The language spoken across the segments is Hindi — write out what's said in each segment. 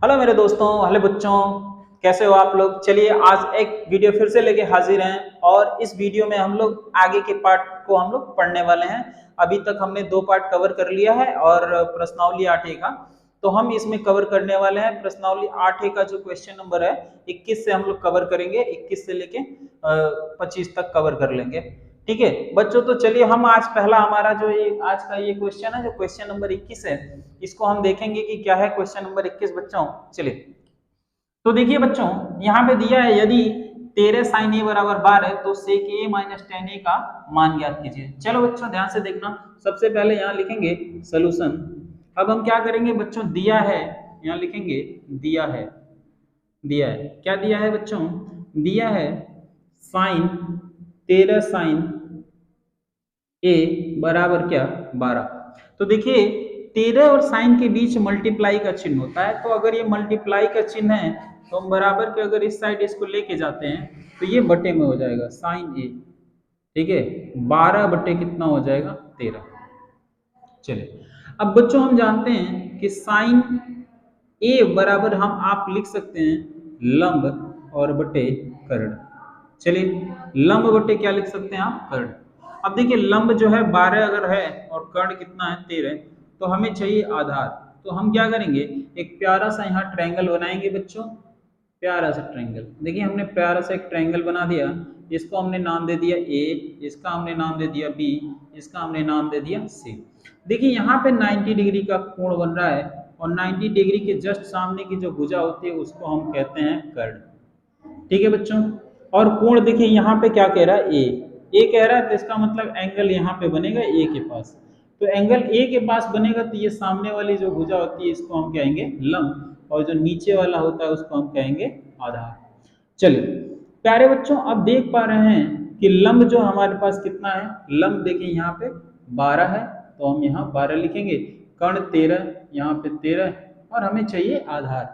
हेलो मेरे दोस्तों, हेलो बच्चों, कैसे हो आप लोग। चलिए आज एक वीडियो फिर से लेके हाजिर हैं और इस वीडियो में हम लोग आगे के पार्ट को हम लोग पढ़ने वाले हैं। अभी तक हमने 2 पार्ट कवर कर लिया है और प्रश्नावली 8A का तो हम इसमें कवर करने वाले हैं। प्रश्नावली 8A का जो क्वेश्चन नंबर है 21 से हम लोग कवर करेंगे, 21 से लेके 25 तक कवर कर लेंगे। ठीक है बच्चों, तो चलिए हम आज पहला हमारा जो ये आज का ये क्वेश्चन है, जो क्वेश्चन नंबर 21 है, इसको हम देखेंगे कि क्या है क्वेश्चन नंबर 21 बच्चों। चलिए तो देखिए बच्चों, यहाँ पे दिया है यदि 13 sin a बराबर 12 तो sec a माइनस 10a का मान ज्ञात कीजिए। चलो बच्चों ध्यान से देखना, सबसे पहले यहाँ लिखेंगे सोल्यूशन। अब हम क्या करेंगे बच्चों, दिया है यहाँ लिखेंगे दिया है, दिया है क्या दिया है बच्चों, दिया है साइन 13 sin a बराबर क्या 12। तो देखिए 13 और साइन के बीच मल्टीप्लाई का चिन्ह होता है, तो अगर ये मल्टीप्लाई का चिन्ह है तो हम बराबर के अगर इस साइड इसको लेके जाते हैं तो ये बटे में हो जाएगा साइन ए। ठीक है, 12 बटे कितना हो जाएगा 13। चलिए अब बच्चों हम जानते हैं कि साइन ए बराबर हम आप लिख सकते हैं लंब और बटे कर्ण। चलिए लंब बटे क्या लिख सकते हैं आप, कर्ण। अब देखिए लंब जो है 12 अगर है और कर्ण कितना है 13, तो हमें चाहिए आधार। तो हम क्या करेंगे, एक प्यारा सा यहाँ ट्रायंगल बनाएंगे बच्चों, प्यारा सा ट्रायंगल। देखिए हमने प्यारा सा एक ट्रायंगल बना दिया, इसको हमने नाम दे दिया ए, इसका हमने नाम दे दिया बी, इसका हमने नाम दे दिया सी। देखिए यहाँ पे 90 डिग्री का कोण बन रहा है और 90 डिग्री के जस्ट सामने की जो भुजा होती है उसको हम कहते हैं कर्ण। ठीक है बच्चों, और कोण देखिए यहाँ पे क्या कह रहा है ए कह रहा है, तो इसका मतलब एंगल यहाँ पे बनेगा ए के पास। तो एंगल ए के पास बनेगा तो ये सामने वाली जो भुजा होती है इसको हम कहेंगे लंब और जो नीचे वाला होता है उसको हम कहेंगे आधार। चलिए प्यारे बच्चों, अब देख पा रहे हैं कि लंब जो हमारे पास कितना है, लंब देखिए यहाँ पे 12 है तो हम यहाँ 12 लिखेंगे, कर्ण 13 यहाँ पे 13 और हमें चाहिए आधार।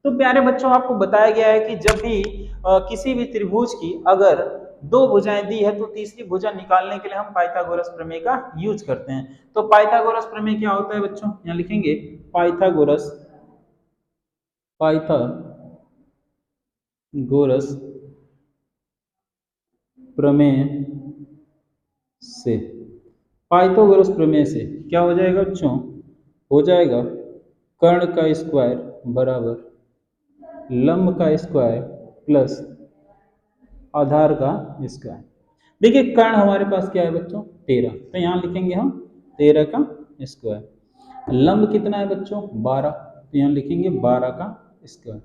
तो प्यारे बच्चों आपको बताया गया है कि जब भी किसी भी त्रिभुज की अगर 2 भुजाएं दी है तो तीसरी भुजा निकालने के लिए हम पाइथागोरस प्रमेय का यूज करते हैं। तो पाइथागोरस प्रमेय क्या होता है बच्चों, यहाँ लिखेंगे पाइथागोरस प्रमेय से, पाइथागोरस प्रमेय से क्या हो जाएगा बच्चों, हो जाएगा कर्ण का स्क्वायर बराबर लंब का स्क्वायर प्लस आधार का स्क्वायर। देखिए कर्ण हमारे पास क्या है बच्चों 13, तो यहाँ लिखेंगे हम 13 का स्क्वायर। लंब कितना है बच्चों 12, तो यहाँ लिखेंगे 12 का स्क्वायर।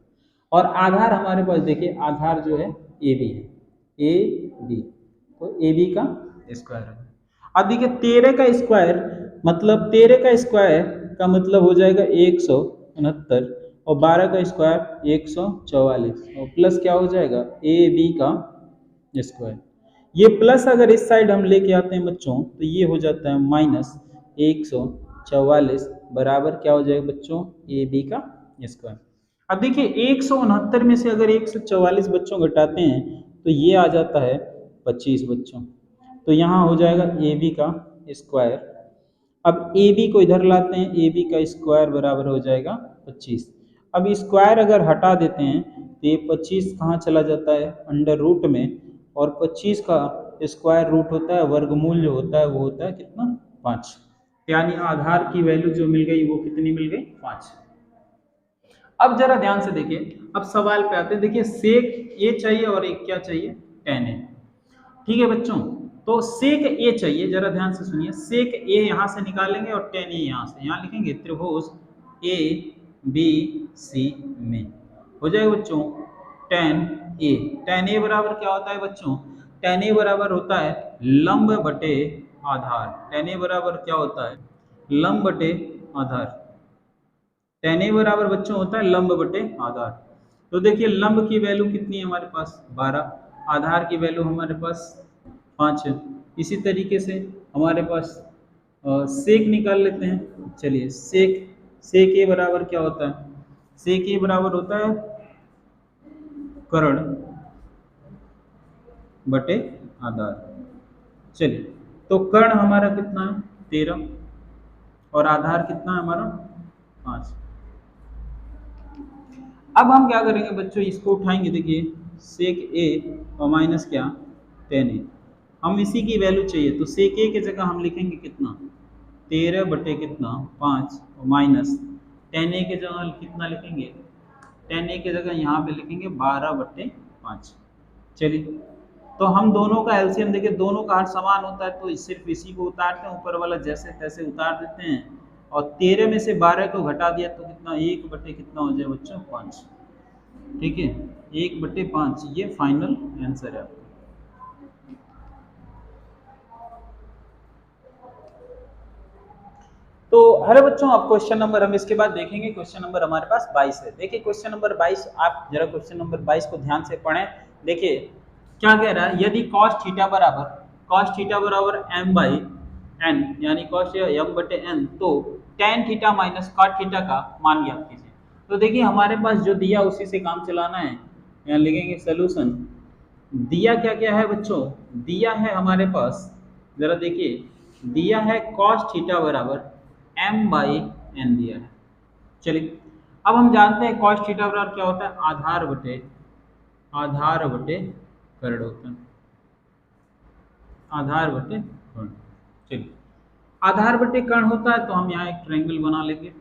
और आधार हमारे पास देखिए आधार जो है ए बी है, ए बी, तो ए बी का स्क्वायर है। अब देखिए 13 का स्क्वायर मतलब 13 का स्क्वायर का मतलब हो जाएगा 169 और 12 का स्क्वायर 144 और प्लस क्या हो जाएगा ए बी का स्क्वायर। ये प्लस अगर इस साइड हम लेके आते हैं बच्चों तो ये हो जाता है माइनस 144 बराबर क्या हो जाएगा बच्चों ए बी का स्क्वायर। अब देखिए 169 में से अगर 144 बच्चों घटाते हैं तो ये आ जाता है 25 बच्चों, तो यहाँ हो जाएगा ए बी का स्क्वायर। अब ए बी को इधर लाते हैं, ए बी का स्क्वायर बराबर हो जाएगा 25। अब स्क्वायर अगर हटा देते हैं तो ये 25 कहाँ चला जाता है अंडर रूट में, और 25 का स्क्वायर रूट होता है वर्गमूल जो होता है वो होता है कितना 5, यानी आधार की वैल्यू जो मिल गई वो कितनी मिल गई 5। अब जरा ध्यान से देखिए, अब सवाल पे आते हैं। देखिए सेक ए चाहिए और एक क्या चाहिए tan ए। ठीक है बच्चों, तो सेक ए चाहिए, जरा ध्यान से सुनिए। सेक ए यहां से निकालेंगे और tan ए यहां से, यहां लिखेंगे त्रिभुज ए बी सी में हो जाएगा बच्चों tan ए। tan ए बराबर क्या होता है बच्चों, tan ए बराबर होता है लंब बटे आधार। tan ए बराबर क्या होता है लंब बटे आधार। tan ए बराबर बच्चों होता है लंब बटे आधार। तो देखिए लंब की वैल्यू कितनी है हमारे पास 12, आधार की वैल्यू हमारे पास 5 है। इसी तरीके से हमारे पास सेक निकाल लेते हैं। चलिए सेक सेक ए बराबर क्या होता है, सेक ए बराबर होता है कर्ण बटे आधार। चलिए तो कर्ण हमारा कितना है 13 और आधार कितना है हमारा 5। अब हम क्या करेंगे बच्चों, इसको उठाएंगे। देखिए सेक ए और माइनस क्या, टेन ए। हम इसी की वैल्यू चाहिए, तो सेक ए की जगह हम लिखेंगे कितना, 13 बटे कितना 5 और माइनस टेन ए की जगह कितना लिखेंगे, टेन ए की जगह यहाँ पे लिखेंगे 12 बटे 5। चलिए तो हम दोनों का एलसीएम देखिए, दोनों का हर समान होता है तो सिर्फ इसी को उतारते हैं, ऊपर वाला जैसे तैसे उतार देते हैं। और 13 में से 12 को घटा दिया तो कितना, 1 बटे कितना हो जाए बच्चों 5। ठीक है, 1 बटे 5 ये फाइनल आंसर है आपका। तो हेलो बच्चों, अब क्वेश्चन नंबर हम इसके बाद देखेंगे। क्वेश्चन नंबर हमारे पास 22 है। देखिए क्वेश्चन नंबर 22, आप जरा क्वेश्चन नंबर 22 को ध्यान से पढ़ें। देखिए क्या कह रहा है, यदि cos थीटा बराबर m बाई n, यानी cos m बटे n, तो tan theta minus cot theta का मान ज्ञात कीजिए। तो देखिए हमारे पास जो दिया उसी से काम चलाना है। यहाँ लिखेंगे सोल्यूशन। दिया क्या क्या है बच्चों, दिया है हमारे पास, जरा देखिए, दिया है cos थीटा बराबर m बाई n दिया है। चलिए अब हम जानते हैं cos थीटा बराबर क्या होता है, आधार बटे कर्ण होता है, आधार बटे कर्ण। चलिए आधार बटे कर्ण होता है तो हम यहाँ एक ट्रायंगल बना लेंगे।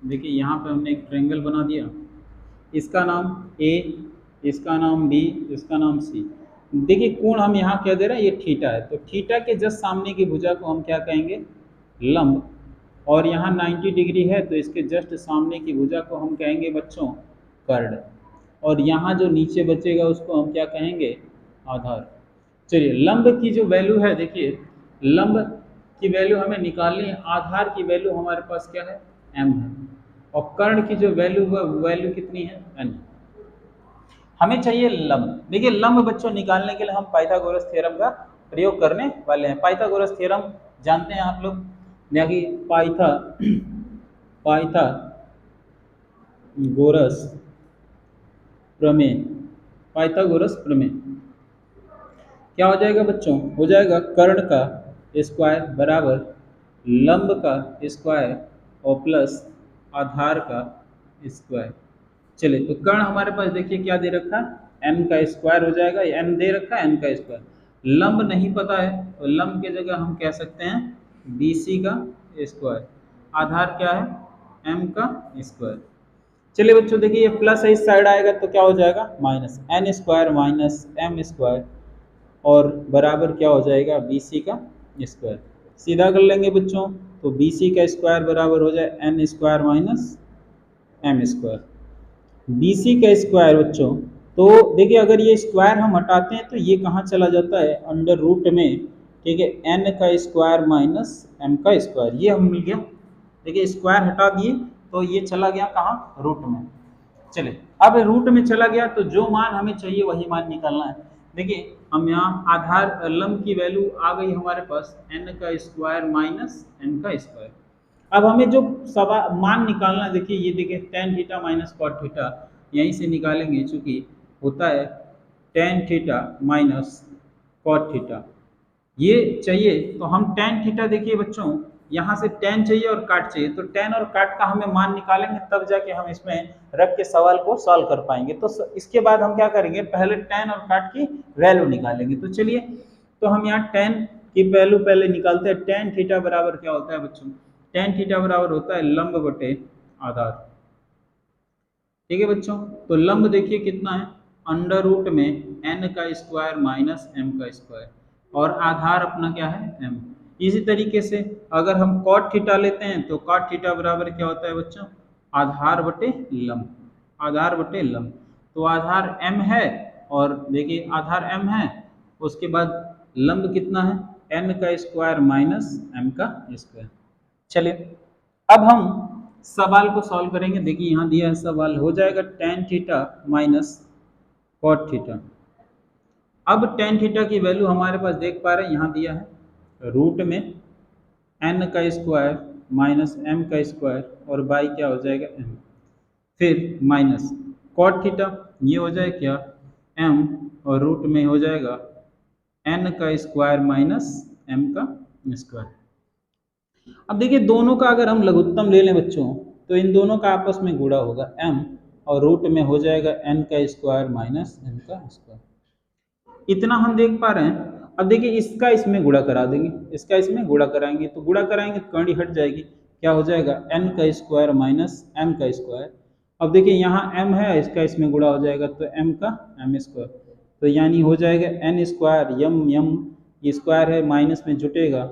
देखिए यहाँ पे हमने एक ट्रायंगल बना दिया, इसका नाम A, इसका नाम B, इसका नाम C। देखिए कोण हम यहाँ क्या दे रहे हैं, ये थीटा है, तो थीटा के जस्ट सामने की भुजा को हम क्या कहेंगे, लंब। और यहाँ 90 डिग्री है तो इसके जस्ट सामने की भुजा को हम कहेंगे बच्चों कर्ण। और यहाँ जो नीचे बचेगा उसको हम क्या कहेंगे, आधार। चलिए लंब की जो वैल्यू है, देखिए लंब की वैल्यू हमें निकालनी है, आधार की वैल्यू हमारे पास क्या है, m है, और कर्ण की जो वैल्यू है वैल्यू कितनी है, n। हमें चाहिए लंब। देखिए लंब बच्चों निकालने के लिए हम पाइथागोरस थ्योरम का प्रयोग करने वाले हैं। पाइथागोरस थ्योरम जानते हैं आप लोग, यानी पाइथागोरस प्रमेय क्या हो जाएगा बच्चों, हो जाएगा कर्ण का स्क्वायर बराबर लंब का स्क्वायर और प्लस आधार का स्क्वायर। चलिए तो कर्ण हमारे पास देखिए क्या दे रखा है, m का स्क्वायर हो जाएगा, m दे रखा है, n का स्क्वायर। लंब नहीं पता है तो लंब के जगह हम कह सकते हैं BC का स्क्वायर, आधार क्या है, m का स्क्वायर। चलिए बच्चों देखिए ये प्लस है, इस साइड आएगा तो क्या हो जाएगा minus, n square minus m square और बराबर क्या हो जाएगा BC का स्क्वायर। सीधा कर लेंगे बच्चों, तो BC का स्क्वायर बराबर हो जाए n square minus m square. BC का स्क्वायर बच्चों, तो देखिए अगर ये स्क्वायर हम हटाते हैं तो ये कहाँ चला जाता है, अंडर रूट में। ठीक है, n का स्क्वायर माइनस m का स्क्वायर, ये हम मिल गया। देखिए स्क्वायर हटा दिए तो ये चला गया कहाँ, रूट में। चलिए अब रूट में चला गया तो जो मान हमें चाहिए वही मान निकालना है। देखिए हम यहाँ आधार लंब की वैल्यू आ गई हमारे पास, n का स्क्वायर माइनस m का स्क्वायर। अब हमें जो मान निकालना है, देखिए ये देखिए tan theta minus cot theta यहीं से निकालेंगे, चूंकि होता है tan theta minus cot theta, ये चाहिए तो हम tan थीटा, देखिए बच्चों यहाँ से tan चाहिए और काट चाहिए, तो tan और काट का हमें मान निकालेंगे तब जाके हम इसमें रख के सवाल को सॉल्व कर पाएंगे। तो इसके बाद हम क्या करेंगे, पहले tan और काट की वैल्यू निकालेंगे। तो चलिए तो हम यहाँ tan की वैल्यू पहले निकालते हैं। tan थीटा बराबर क्या होता है बच्चों, tan थीटा बराबर होता है लंब बटे आधार। ठीक है बच्चों, तो लंब देखिए कितना है, अंडर रूट में n का स्क्वायर माइनस m का स्क्वायर, और आधार अपना क्या है m। इसी तरीके से अगर हम cot थीटा लेते हैं तो cot थीटा बराबर क्या होता है बच्चों, आधार बटे लंब, आधार बटे लंब। तो आधार m है और देखिए आधार m है, उसके बाद लंब कितना है, n का स्क्वायर माइनस m का स्क्वायर। चलिए अब हम सवाल को सॉल्व करेंगे। देखिए यहाँ दिया है सवाल, हो जाएगा tan theta minus cot theta. अब tan थीटा की वैल्यू हमारे पास देख पा रहे हैं, यहाँ दिया है रूट में n का स्क्वायर माइनस m का स्क्वायर और बाई क्या हो जाएगा m, फिर माइनस cot थीटा, ये हो जाए क्या m और रूट में हो जाएगा n का स्क्वायर माइनस m का स्क्वायर। अब देखिए दोनों का अगर हम लघुत्तम ले लें बच्चों तो इन दोनों का आपस में गुणा होगा m, और रूट में हो जाएगा n का स्क्वायर माइनस n का स्क्वायर। इतना हम देख पा रहे हैं। अब देखिए इसका इसमें गुणा करा देंगे, इसका इसमें गुणा कराएंगे, तो गुणा कराएंगे तो कड़ी हट जाएगी, क्या हो जाएगा n का स्क्वायर माइनस m का स्क्वायर। अब देखिए यहाँ m है, इसका इसमें गुणा हो जाएगा तो m का m स्क्वायर, तो यानी हो जाएगा n स्क्वायर यम यम ये स्क्वायर है माइनस में जुटेगा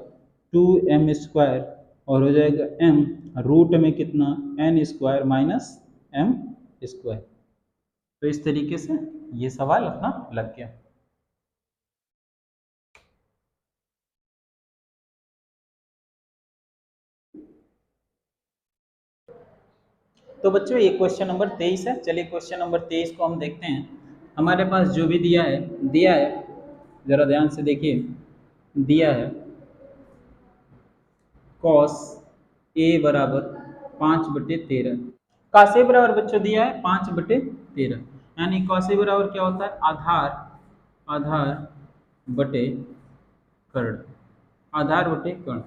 2m स्क्वायर, और हो जाएगा m रूट में कितना n square minus m square. तो इस तरीके से ये सवाल अपना लग गया। तो बच्चों ये क्वेश्चन नंबर 23 है। चलिए क्वेश्चन नंबर 23 को हम देखते हैं। हमारे पास जो भी दिया है जरा ध्यान से देखिए, दिया है कॉस ए बराबर 5/13। कॉस ए बराबर बच्चों दिया है 5/13, यानी कॉस ए बराबर क्या होता है आधार बटे कर्ण, आधार बटे कर्ण।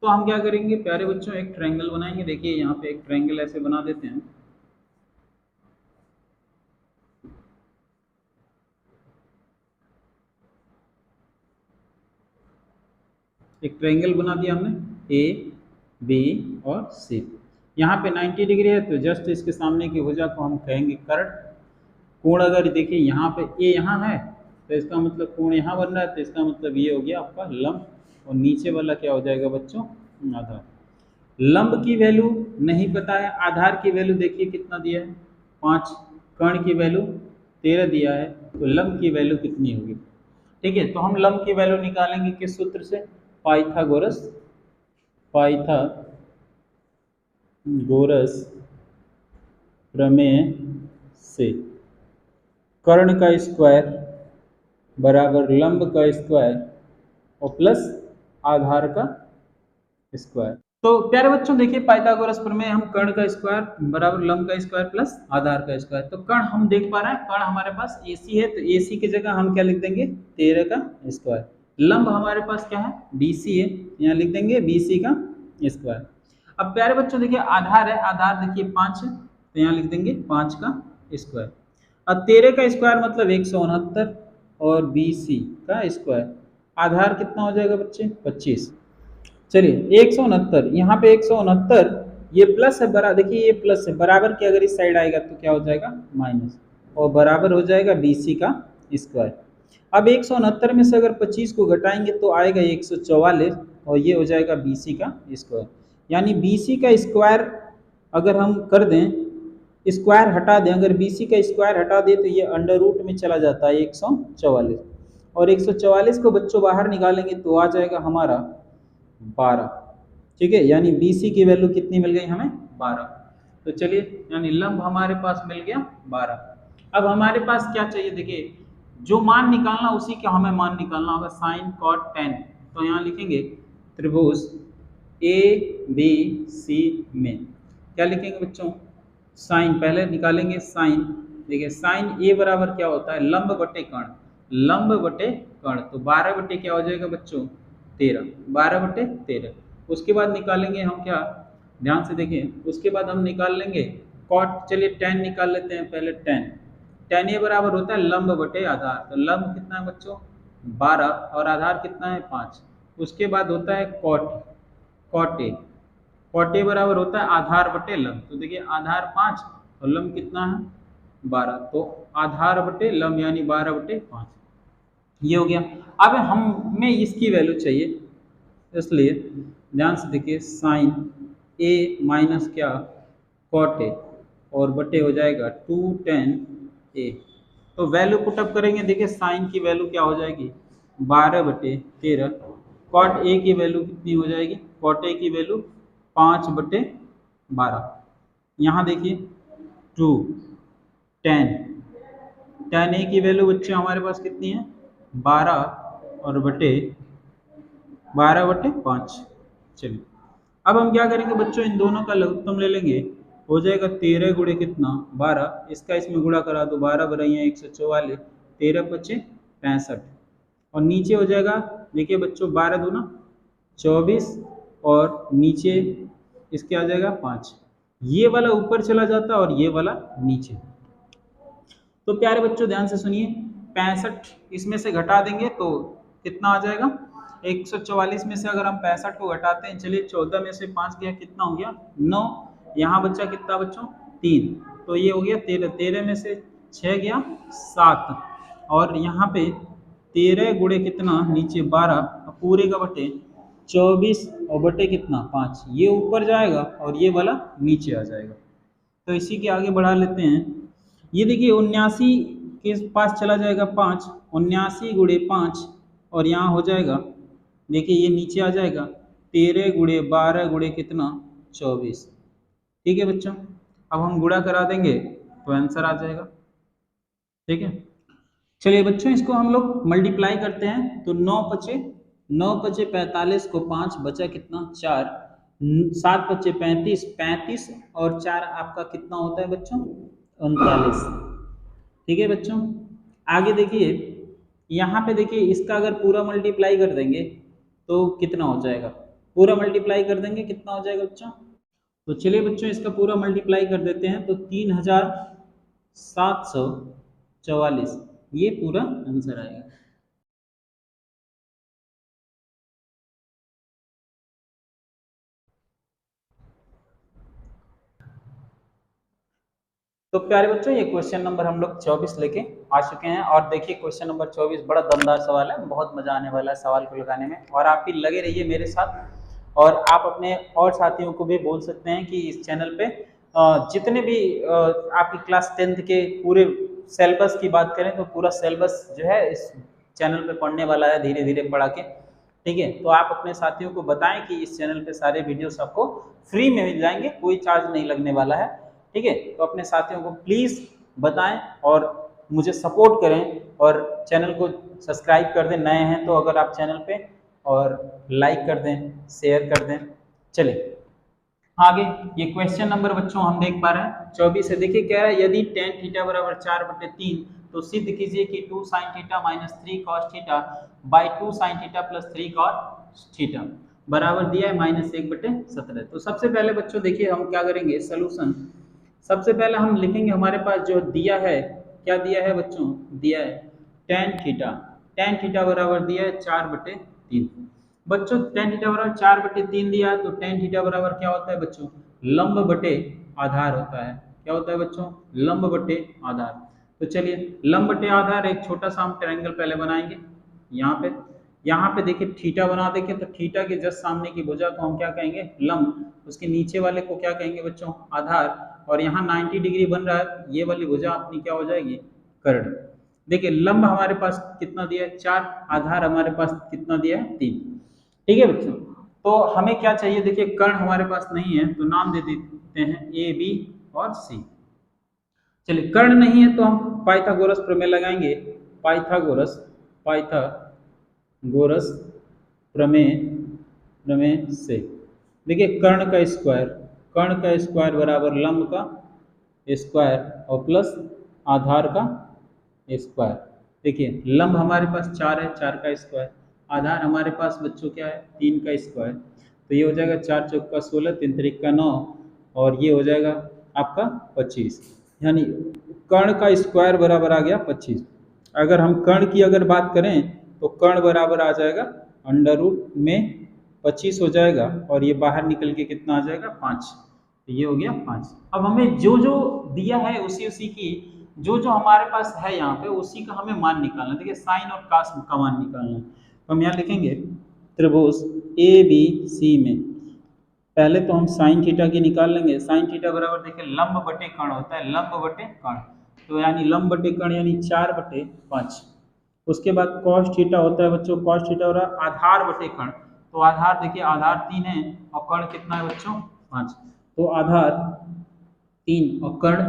तो हम क्या करेंगे प्यारे बच्चों, एक ट्रायंगल बनाएंगे। देखिए यहाँ पे एक ट्रायंगल ऐसे बना देते हैं। एक ट्रायंगल बना दिया हमने ए बी और सी। यहाँ पे 90 डिग्री है तो जस्ट इसके सामने की भुजा को हम कहेंगे कर्ण। कोण अगर देखिए यहाँ पे ए यहाँ है तो इसका मतलब कोण यहाँ बन रहा है, तो इसका मतलब ये हो गया आपका लंब, और नीचे वाला क्या हो जाएगा बच्चों आधार। लंब की वैल्यू नहीं पता है, आधार की वैल्यू देखिए कितना दिया है 5, कर्ण की वैल्यू 13 दिया है, तो लंब की वैल्यू कितनी होगी। ठीक है, तो हम लंब की वैल्यू निकालेंगे किस सूत्र से, पाइथागोरस प्रमेय से। कर्ण का स्क्वायर बराबर लंब का स्क्वायर और प्लस आधार का स्क्वायर। तो प्यारे बच्चों देखिए पाइथागोरस प्रमेय, हम कर्ण का स्क्वायर बराबर लंब का स्क्वायर प्लस आधार का स्क्वायर। तो कर्ण हम देख पा रहे हैं, कर्ण हमारे पास AC है, तो AC की जगह हम क्या लिख देंगे 13 का स्क्वायर। लंब हमारे पास क्या है BC है, यहाँ लिख देंगे BC का स्क्वायर। अब प्यारे बच्चों देखिए आधार है, आधार देखिए 5 है, तो यहाँ लिख देंगे 5 का स्क्वायर। अब 13 का स्क्वायर मतलब 169, और BC का स्क्वायर आधार कितना हो जाएगा बच्चे 25। चलिए 169, यहाँ पे 169 ये प्लस है, बरा देखिए ये प्लस है, बराबर के अगर इस साइड आएगा तो क्या हो जाएगा माइनस, और बराबर हो जाएगा BC का स्क्वायर। अब 169 में से अगर 25 को घटाएंगे तो आएगा 144, और ये हो जाएगा BC का स्क्वायर। यानी BC का स्क्वायर अगर हम कर दें, स्क्वायर हटा दें, अगर BC का स्क्वायर हटा दें तो ये अंडर रूट में चला जाता है 144, और 144 को बच्चों बाहर निकालेंगे तो आ जाएगा हमारा 12। ठीक है, यानी BC की वैल्यू कितनी मिल गई हमें 12। तो चलिए यानी लंब हमारे पास मिल गया 12। अब हमारे पास क्या चाहिए, देखिए जो मान निकालना उसी का हमें मान निकालना होगा, साइन कॉट टेन। तो यहाँ लिखेंगे त्रिभुज ABC में क्या लिखेंगे बच्चों, साइन पहले निकालेंगे साइन। देखिए साइन A बराबर क्या होता है लंब बटे कर्ण, लंब बटे कर्ण, तो 12 बटे क्या हो जाएगा बच्चों 13, 12/13। उसके बाद निकालेंगे हम क्या, ध्यान से देखें, उसके बाद हम निकाल लेंगे कॉट। चलिए टेन निकाल लेते हैं पहले, टेन ए बराबर होता है लंब बटे आधार। तो लंब कितना है बच्चों 12, और आधार कितना है 5। उसके बाद होता है कॉट ए बराबर होता है आधार बटे लंब। तो देखिए आधार 5 और लंब कितना है 12, तो आधार बटे लंब यानी 12/5 ये हो गया। अब हमें इसकी वैल्यू चाहिए, इसलिए ध्यान से देखिए साइन A माइनस क्या कॉट ए, और बटे हो जाएगा 2 tan A। तो वैल्यू पुटअप करेंगे, देखिए साइन की वैल्यू क्या हो जाएगी 12/13, कॉट ए की वैल्यू कितनी हो जाएगी, कॉट ए की वैल्यू 5/12। यहाँ देखिए 2 tan ए की वैल्यू बच्चे हमारे पास कितनी है 12 और बटे 12/5। चलिए अब हम क्या करेंगे बच्चों, इन दोनों का लघुत्तम ले लेंगे, हो जाएगा 13 गुणे कितना 12, इसका इसमें गुणा करा दो, 12 बराइयाँ 144, 13 पचे 65, और नीचे हो जाएगा देखिए बच्चों 12 दूना 24, और नीचे इसके आ जाएगा 5, ये वाला ऊपर चला जाता और ये वाला नीचे। तो प्यारे बच्चों ध्यान से सुनिए, 65 इसमें से घटा देंगे तो कितना आ जाएगा, 144 में से अगर हम 65 को घटाते हैं, चलिए 14 में से 5 गया, कितना हो गया 9, यहाँ बच्चा कितना बच्चों 3, तो ये हो गया 13, 13 में से 6 गया 7, और यहाँ पे 13 गुणे कितना नीचे 12 पूरे का बटे 24 और बटे कितना 5, ये ऊपर जाएगा और ये वाला नीचे आ जाएगा। तो इसी के आगे बढ़ा लेते हैं। ये देखिए 79 के पास चला जाएगा 5, 79 गुणे 5 और यहाँ हो जाएगा, देखिए ये नीचे आ जाएगा 13 गुणे 12 गुणे कितना 24। ठीक है बच्चों, अब हम गुणा करा देंगे तो आंसर आ जाएगा। ठीक है, चलिए बच्चों इसको हम लोग मल्टीप्लाई करते हैं, तो 9 पचे 45 को 5 बचा कितना 4, 7 पचे 35, 35 और 4 आपका कितना होता है बच्चों 39। ठीक है बच्चों, आगे देखिए यहाँ पे देखिए इसका अगर पूरा मल्टीप्लाई कर देंगे तो कितना हो जाएगा, पूरा मल्टीप्लाई कर देंगे कितना हो जाएगा बच्चों, तो चलिए बच्चों इसका पूरा मल्टीप्लाई कर देते हैं, तो 3744 ये पूरा आंसर आएगा। तो प्यारे बच्चों ये क्वेश्चन नंबर हम लोग 24 लेके आ चुके हैं, और देखिए क्वेश्चन नंबर 24 बड़ा दमदार सवाल है, बहुत मजा आने वाला है सवाल को लगाने में, और आप भी लगे रहिए मेरे साथ, और आप अपने और साथियों को भी बोल सकते हैं कि इस चैनल पे जितने भी आपकी क्लास 10th के पूरे सिलेबस की बात करें तो पूरा सिलेबस जो है इस चैनल पे पढ़ने वाला है, धीरे धीरे पढ़ा के। ठीक है, तो आप अपने साथियों को बताएं कि इस चैनल पे सारे वीडियोस आपको फ्री में मिल जाएंगे, कोई चार्ज नहीं लगने वाला है। ठीक है, तो अपने साथियों को प्लीज़ बताएं और मुझे सपोर्ट करें, और चैनल को सब्सक्राइब कर दें नए हैं तो अगर आप चैनल पे, और लाइक कर दें, शेयर कर दें। चलिए आगे ये क्वेश्चन नंबर बच्चों हम देख पा रहे हैं 24 से, देखिए कह रहा है यदि tan थीटा बराबर 4/3 तो सिद्ध कीजिए कि 2 sin theta minus 3 cos theta by 2 sin theta plus 3 cos theta बराबर दिया है -1/17। तो सबसे पहले बच्चों देखिए हम क्या करेंगे सोल्यूशन, सबसे पहले हम लिखेंगे हमारे पास जो दिया है, क्या दिया है बच्चों, दिया है tan थीटा बराबर दिया है 4/3। बच्चों tan थीटा बराबर 4/3 दिया है, तो tan थीटा बराबर क्या होता है बच्चों, लंब बटे आधार होता है। क्या होता है बच्चों, लंब बटे आधार। तो चलिए लंब बटे आधार एक छोटा सा हम ट्रायंगल पहले बनाएंगे, यहाँ पे देखिए थीटा बना देंगे, तो थीटा के जस्ट सामने की भुजा को हम क्या कहेंगे, लंब, उसके नीचे वाले को क्या कहेंगे बच्चों, आधार, और यहाँ 90 डिग्री बन रहा है, ये वाली भुजा अपनी क्या हो जाएगी, कर्ण। देखिए लंब हमारे पास कितना दिया है 4, आधार हमारे पास कितना दिया है 3। ठीक है बच्चों, तो हमें क्या चाहिए, देखिए कर्ण हमारे पास नहीं है तो नाम दे देते हैं ए, बी और सी। चलिए कर्ण नहीं है तो हम पाइथागोरस प्रमेय लगाएंगे, पाइथागोरस प्रमेय से देखिए कर्ण का स्क्वायर बराबर लंब का स्क्वायर और प्लस आधार का स्क्वायर। देखिए लंब हमारे पास 4 है, 4 का स्क्वायर, आधार हमारे पास बच्चों क्या है 3 का स्क्वायर, तो ये हो जाएगा 4 चौका 16, 3 त्रिक का 9, और ये हो जाएगा आपका 25, यानी कर्ण का स्क्वायर बराबर आ गया 25। अगर हम कर्ण की अगर बात करें तो कर्ण बराबर आ जाएगा अंडर रूट में 25 हो जाएगा, और ये बाहर निकल के कितना आ जाएगा 5, तो ये हो गया 5। अब हमें जो जो दिया है उसी की जो हमारे पास है यहाँ पे उसी का हमें मान निकालना है। देखिए साइन और कास का मान निकालना है, तो हम यहाँ लिखेंगे त्रिभुज ए बी सी में पहले तो हम साइन थीटा की निकाल लेंगे, साइन थीटा बराबर देखिए लंब बटे कर्ण होता है, लंब बटे कर्ण, तो यानी लंब बटे कर्ण यानी 4/5। उसके बाद कॉस थीटा होता है बच्चों, कॉस थीटा हो रहा है आधार बटे कर्ण, तो आधार देखिए आधार 3 है और कर्ण कितना है बच्चों 5, तो आधार 3 और कर्ण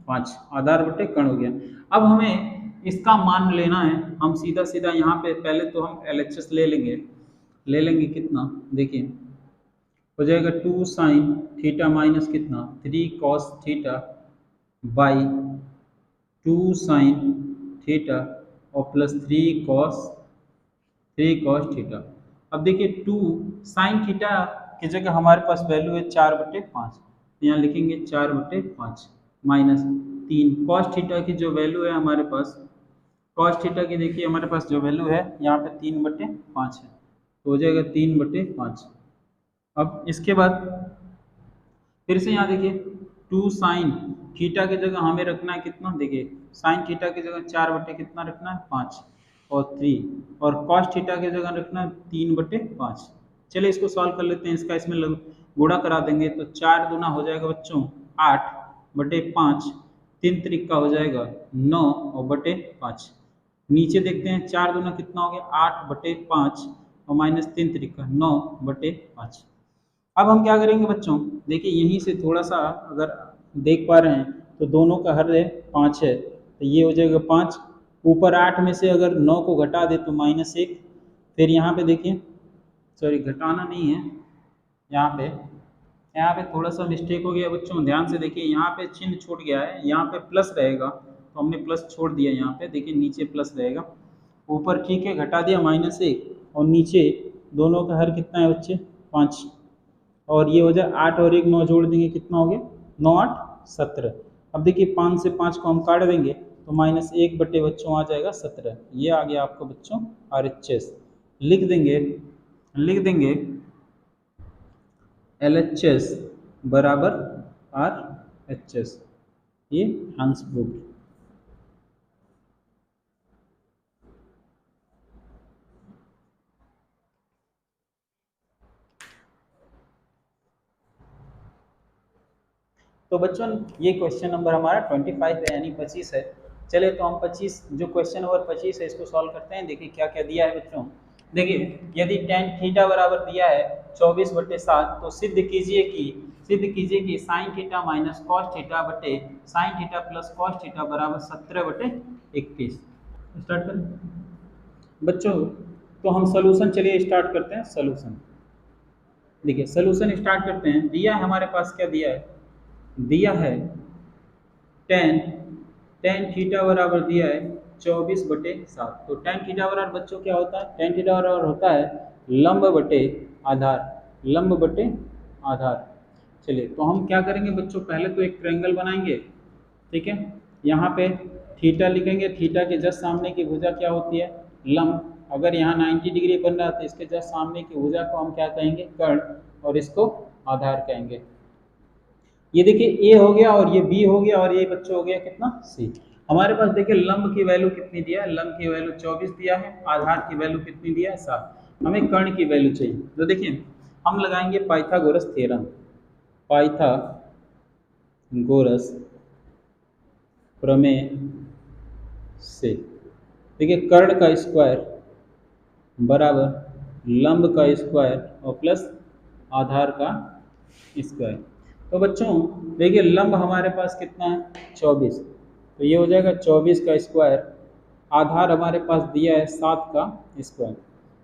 5, आधार बटे कर्ण हो गया। अब हमें इसका मान लेना है, हम सीधा यहाँ पे पहले तो हम LHS ले लेंगे कितना, देखिए हो जाएगा 2 साइन थीटा माइनस कितना 3 cos theta by 2 sine theta और प्लस 3 कॉस थीटा। अब देखिए 2 साइन थीटा की जगह हमारे पास वैल्यू है 4/5, यहाँ लिखेंगे 4/5 माइनस 3 कॉस थीटा की जो वैल्यू है हमारे पास, कॉस थीटा की देखिए हमारे पास जो वैल्यू है यहाँ पे 3/5 है, तो हो जाएगा 3/5। अब इसके बाद फिर से यहाँ देखिए 2 साइन थीटा की जगह हमें रखना है कितना, देखिए साइन थीटा की जगह 4 कितना रखना है 5 और 3, और कॉस थीटा की जगह रखना है 3/5। चलिए इसको सॉल्व कर लेते हैं, इसका इसमें गुणा करा देंगे तो 4 दूना हो जाएगा बच्चों 8/5, 3 त्रिका हो जाएगा 9 और बटे 5। नीचे देखते हैं 4 दूना कितना हो गया 8/5 और माइनस 3 त्रिका 9/5। अब हम क्या करेंगे बच्चों, देखिए यहीं से थोड़ा सा अगर देख पा रहे हैं तो दोनों का हर है 5 है, तो ये हो जाएगा 5, ऊपर 8 में से अगर 9 को घटा दे तो -1, फिर यहाँ पे देखिए सॉरी घटाना नहीं है, यहाँ पे थोड़ा सा मिस्टेक हो गया बच्चों, ध्यान से देखिए यहाँ पे चिन्ह छूट गया है, यहाँ पे प्लस रहेगा तो हमने प्लस छोड़ दिया, यहाँ पे देखिए नीचे प्लस रहेगा, ऊपर ठीक है घटा दिया -1 और नीचे दोनों का हर कितना है बच्चे 5, और ये हो जाए 8 और 1 9 जोड़ देंगे कितना हो गया 9 8 17। अब देखिए 5 से 5 को हम काट देंगे तो -1 बटे बच्चों आ जाएगा 17, ये आ गया आपको बच्चों RHS। लिख देंगे LHS बराबर RHS, ये हंस प्रूफ। तो बच्चों ये क्वेश्चन नंबर हमारा 25 है यानी 25 है। चलिए तो हम 25 जो क्वेश्चन नंबर 25 है इसको सॉल्व करते हैं। देखिए क्या क्या दिया है बच्चों, देखिए यदि tan थीटा बराबर दिया है 24/7 तो सिद्ध कीजिए कि sine theta minus cos theta बटे sine theta plus cos theta बराबर 17/21। स्टार्ट करें बच्चों, तो हम सोल्यूशन चलिए स्टार्ट करते हैं। सोल्यूशन देखिए सोल्यूशन स्टार्ट करते हैं। दिया है हमारे पास, क्या दिया है, दिया है tan थीटा बराबर दिया है 24/7। तो tan थीटा बराबर बच्चों क्या होता है, tan थीटा बराबर होता है लंब बटे आधार, लंब बटे आधार। चलिए तो हम क्या करेंगे बच्चों, पहले तो एक ट्रायंगल बनाएंगे, ठीक है। यहाँ पे थीटा लिखेंगे, थीटा के जस्ट सामने की भुजा क्या होती है लंब, अगर यहाँ 90 डिग्री बन रहा है तो इसके जस्ट सामने की भुजा को हम क्या कहेंगे कर्ण, और इसको आधार कहेंगे। ये देखिए ए हो गया और ये बी हो गया और ये बच्चों हो गया कितना सी। हमारे पास देखिए लंब की वैल्यू कितनी दिया है, लंब की वैल्यू 24 दिया है, आधार की वैल्यू कितनी दिया है 7। हमें कर्ण की वैल्यू चाहिए, तो देखिए हम लगाएंगे पाइथागोरस थ्योरम, पाइथागोरस प्रमेय से। देखिए कर्ण का स्क्वायर बराबर लंब का स्क्वायर और प्लस आधार का स्क्वायर। तो बच्चों देखिए लंब हमारे पास कितना है 24, तो ये हो जाएगा 24 का स्क्वायर, आधार हमारे पास दिया है 7 का स्क्वायर,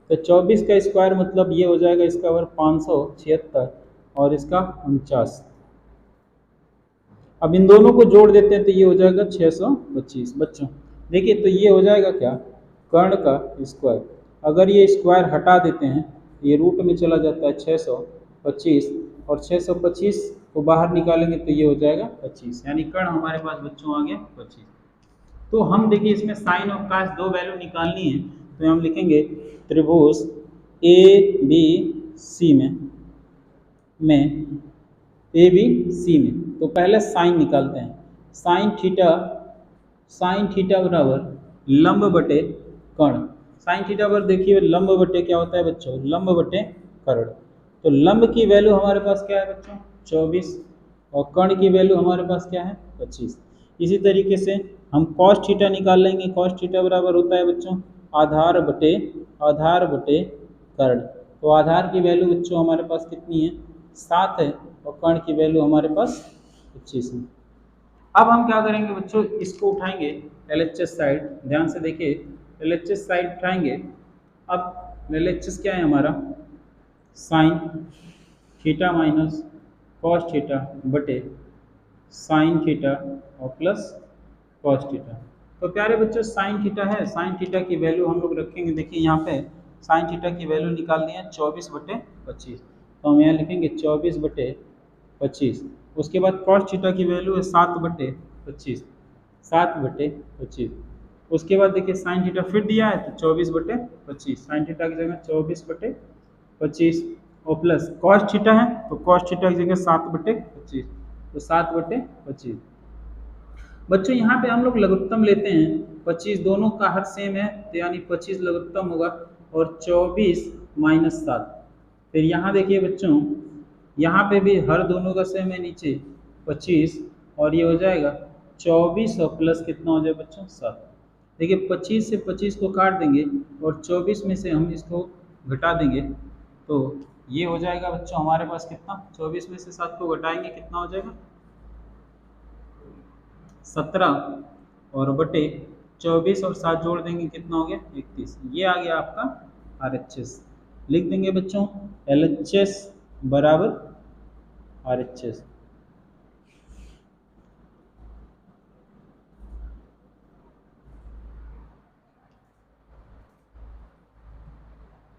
तो 24 का स्क्वायर मतलब ये हो जाएगा इसका वर्ग 576 और इसका 49। अब इन दोनों को जोड़ देते हैं तो ये हो जाएगा 625। बच्चों देखिए तो ये हो जाएगा क्या कर्ण का स्क्वायर, अगर ये स्क्वायर हटा देते हैं ये रूट में चला जाता है 625 और 625 को बाहर निकालेंगे तो ये हो जाएगा 25, यानी कर्ण हमारे पास बच्चों आ गया 25। तो हम देखिए इसमें साइन और कास दो वैल्यू निकालनी है, तो हम लिखेंगे त्रिभुज ABC में ABC में तो पहले साइन निकालते हैं। साइन थीटा बराबर लंब बटे कर्ण, साइन थीटा पर देखिए लंब बटे क्या होता है बच्चों लंब बटे कर्ण। तो लंब की वैल्यू हमारे पास क्या है बच्चों 24 और कर्ण की वैल्यू हमारे पास क्या है 25। इसी तरीके से हम कॉस थीटा निकाल लेंगे, कॉस थीटा बराबर होता है बच्चों आधार बटे कर्ण। तो आधार की वैल्यू बच्चों हमारे पास कितनी है 7 है और कर्ण की वैल्यू हमारे पास 25 है। अब हम क्या करेंगे बच्चों, इसको उठाएंगे LHS साइड, ध्यान से देखिए LHS साइड उठाएंगे। अब LHS क्या है हमारा sign theta minus cos theta बटे साइन थीटा और प्लस कॉस थीटा। तो प्यारे बच्चों साइन थीटा है, साइन थीटा की वैल्यू हम लोग रखेंगे, देखिए यहाँ पे साइन थीटा की वैल्यू निकाल दी है 24/25, तो हम यहाँ लिखेंगे 24/25 उसके बाद कॉस थीटा की वैल्यू है 7/25, 7/25। उसके बाद देखिए साइन थीटा फिर दिया है तो 24/25, साइन थीटा की जगह 24/25 और प्लस कॉस थीटा है तो कॉस थीटा की जगह 7/25, तो 7/25। बच्चों यहाँ पे हम लोग लघुत्तम लेते हैं, 25 दोनों का हर सेम है तो यानी 25 लघुत्तम होगा और 24 - 7। फिर यहाँ देखिए बच्चों, यहाँ पे भी हर दोनों का सेम है, नीचे 25 और ये हो जाएगा 24 और प्लस कितना हो जाए बच्चों 7। देखिए 25 से 25 को काट देंगे और 24 में से हम इसको घटा देंगे तो ये हो जाएगा बच्चों हमारे पास कितना, 24 में से 7 को घटाएंगे कितना हो जाएगा 17 और बटे 24 और 7 जोड़ देंगे कितना हो गया 31। ये आ गया आपका RHS। लिख देंगे बच्चों LHS बराबर RHS।